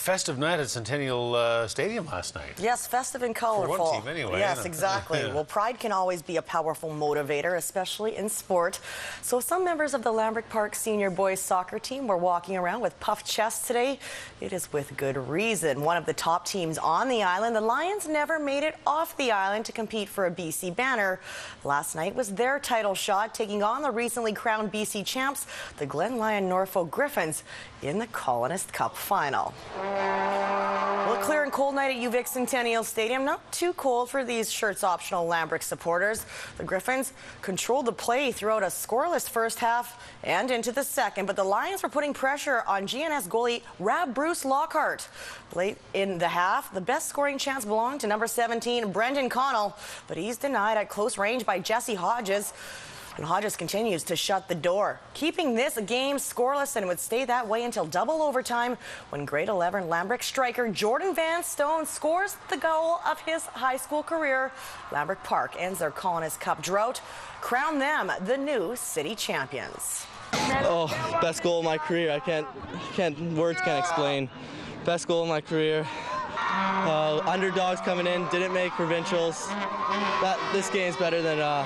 festive night at Centennial Stadium last night. Yes, festive and colorful. For one team anyway. Yes, exactly. Well, pride can always be a powerful motivator, especially in sport. So some members of the Lambrick Park senior boys soccer team were walking around with puffed chests today. It is with good reason. One of the top teams on the island, the Lions, never made it off the island to compete for a BC banner. Last night was their title shot, taking on the recently crowned BC champs, the Glenlyon Norfolk Gryphons, in the Colonist Cup final. Well, a clear and cold night at UVIC Centennial Stadium. Not too cold for these shirts-optional Lambrick supporters. The Gryphons controlled the play throughout a scoreless first half and into the second, but the Lions were putting pressure on GNS goalie Rab Bruce Lockhart. Late in the half, the best scoring chance belonged to number 17, Brendan Connell, but he's denied at close range by Jesse Hodges. And Hodges continues to shut the door, keeping this game scoreless, and would stay that way until double overtime when grade 11 Lambrick striker Jordan Van Stone scores the goal of his high school career. Lambrick Park ends their Colonist Cup drought, crown them the new city champions. Oh, best goal of my career. Words can't explain. Best goal of my career. Underdogs coming in, didn't make provincials. This game's better than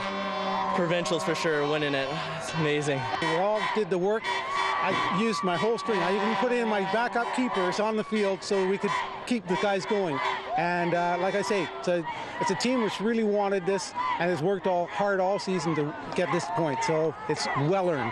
provincials for sure, winning it. It's amazing. We all did the work. I used my whole string. I even put in my backup keepers on the field so we could keep the guys going. And like I say, it's a team which really wanted this and has worked hard all season to get this point. So it's well earned.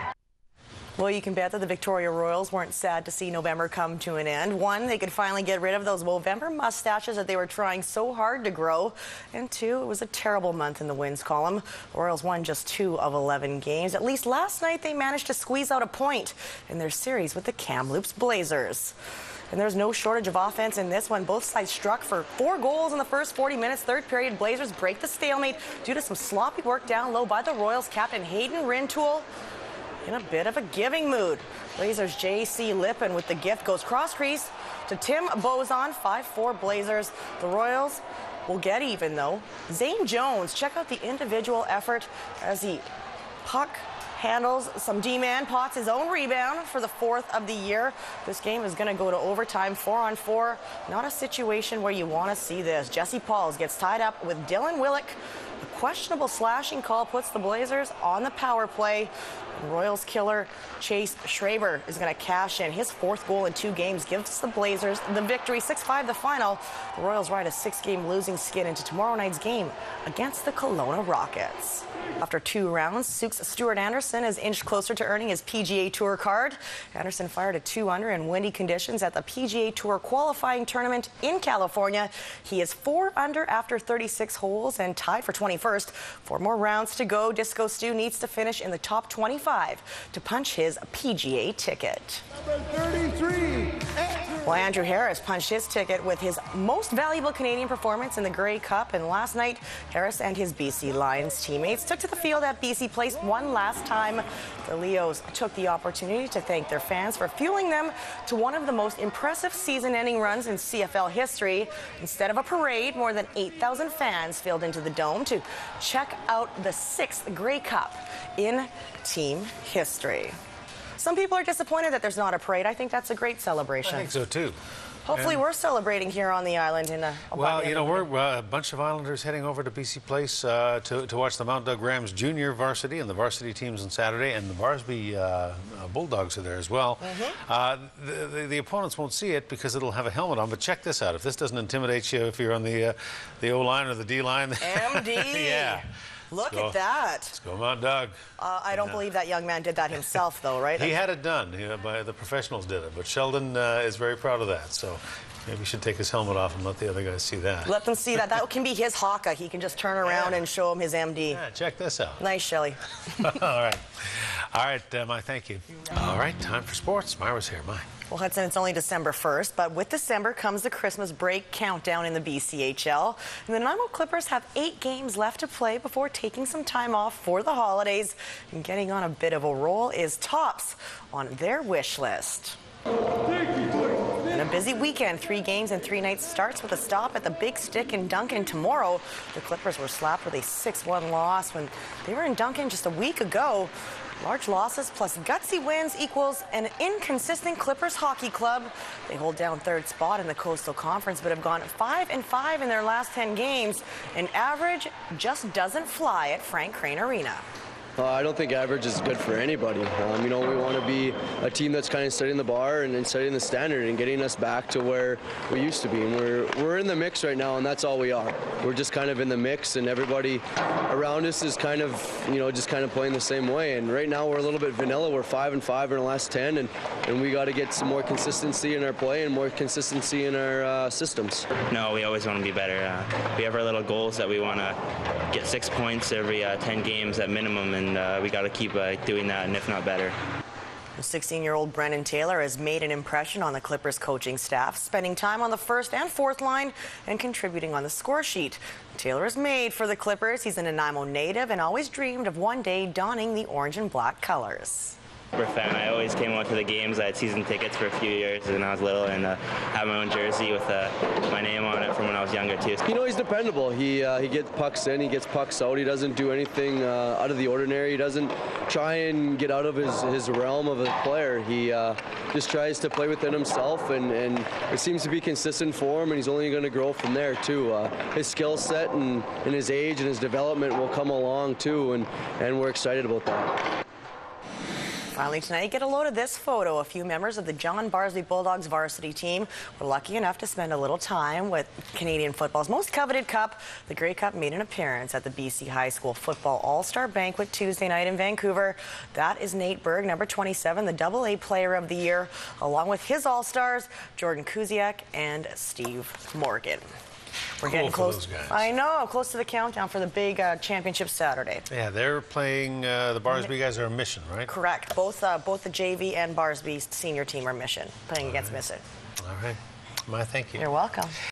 Well, you can bet that the Victoria Royals weren't sad to see November come to an end. One, they could finally get rid of those Movember mustaches that they were trying so hard to grow. And two, it was a terrible month in the wins column. The Royals won just 2 of 11 games. At least last night, they managed to squeeze out a point in their series with the Kamloops Blazers. And there's no shortage of offense in this one. Both sides struck for 4 goals in the first 40 minutes. Third period, Blazers break the stalemate due to some sloppy work down low by the Royals captain Hayden Rintoul. In a bit of a giving mood. Blazers' J.C. Lippin with the gift goes cross crease to Tim Bozon, 5-4 Blazers. The Royals will get even though. Zane Jones, check out the individual effort as he puck handles some D-man, pots his own rebound for the 4th of the year. This game is going to go to overtime, 4-on-4. Not a situation where you want to see this. Jesse Pauls gets tied up with Dylan Willick. A questionable slashing call puts the Blazers on the power play. Royals killer Chase Schraber is going to cash in. His 4th goal in 2 games gives the Blazers the victory. 6-5 the final. The Royals ride a 6-game losing skid into tomorrow night's game against the Kelowna Rockets. After 2 rounds, Stuart Anderson is inched closer to earning his PGA Tour card. Anderson fired a 2-under in windy conditions at the PGA Tour qualifying tournament in California. He is 4-under after 36 holes and tied for 21st. 4 more rounds to go. Disco Stu needs to finish in the top 25 to punch his PGA ticket. Number 33. Well, Andrew Harris punched his ticket with his most valuable Canadian performance in the Grey Cup, and last night, Harris and his BC Lions teammates took to the field at BC Place one last time. The Leos took the opportunity to thank their fans for fueling them to one of the most impressive season-ending runs in CFL history. Instead of a parade, more than 8,000 fans filled into the Dome to check out the 6th Grey Cup in team history. Some people are disappointed that there's not a parade. I think that's a great celebration. I think so, too. Hopefully we're celebrating here on the island in a... Well, you know, we're a bunch of Islanders heading over to BC Place to watch the Mount Doug Rams junior varsity and the varsity teams on Saturday, and the Barsby Bulldogs are there as well. The opponents won't see it because it'll have a helmet on, but check this out. If this doesn't intimidate you, if you're on the O-line or the D-line... MD! Yeah. Look at that. Let's go, Mount Doug. I don't believe that young man did that himself, though, right? He had it done. The professionals did it. But Sheldon is very proud of that. So maybe we should take his helmet off and let the other guys see that. Let them see that. That can be his haka. He can just turn around and show him his MD. Yeah, check this out. Nice, Shelley. All right. All right, Mai, thank you. All right, time for sports. Myra's here. Mai. Well, Hudson, it's only December 1st, but with December comes the Christmas break countdown in the BCHL. And the Nanaimo Clippers have 8 games left to play before taking some time off for the holidays. And getting on a bit of a roll is tops on their wish list. And a busy weekend. 3 games and 3 nights starts with a stop at the Big Stick in Duncan tomorrow. The Clippers were slapped with a 6-1 loss when they were in Duncan just a week ago. Large losses plus gutsy wins equals an inconsistent Clippers hockey club. They hold down third spot in the Coastal Conference, but have gone 5-5 in their last 10 games. An average just doesn't fly at Frank Crane Arena. I don't think average is good for anybody. You know, we want to be a team that's kind of setting the bar and setting the standard and getting us back to where we used to be. And we're in the mix right now, and that's all we are. We're just kind of in the mix, and everybody around us is kind of, you know, just kind of playing the same way. And right now we're a little bit vanilla. We're 5-5 in our last 10, and we got to get some more consistency in our play and more consistency in our systems. No, we always want to be better. We have our little goals that we want to get 6 points every 10 games at minimum, and we got to keep doing that, and if not better. 16-year-old Brennan Taylor has made an impression on the Clippers coaching staff, spending time on the first and fourth line and contributing on the score sheet. Taylor is made for the Clippers. He's a Nanaimo native and always dreamed of one day donning the orange and black colors. Fan. I always came out to the games. I had season tickets for a few years when I was little, and had my own jersey with my name on it from when I was younger too. You know, he's dependable. He gets pucks in, he gets pucks out. He doesn't do anything out of the ordinary. He doesn't try and get out of his realm of a player. He just tries to play within himself, and it seems to be consistent for him, and he's only going to grow from there too. His skill set and his age and his development will come along too, and we're excited about that. Finally tonight, get a load of this photo. A few members of the John Barsby Bulldogs varsity team were lucky enough to spend a little time with Canadian football's most coveted cup. The Grey Cup made an appearance at the BC High School Football All-Star Banquet Tuesday night in Vancouver. That is Nate Berg, number 27, the AA Player of the Year, along with his All-Stars, Jordan Kuziak and Steve Morgan. We're getting close. Those guys. I know, close to the countdown for the big championship Saturday. Yeah, they're playing. The Barsby guys are a mission, right? Correct. Both the JV and Barsby senior team are mission, playing against Mission. All right. My thank you. You're welcome.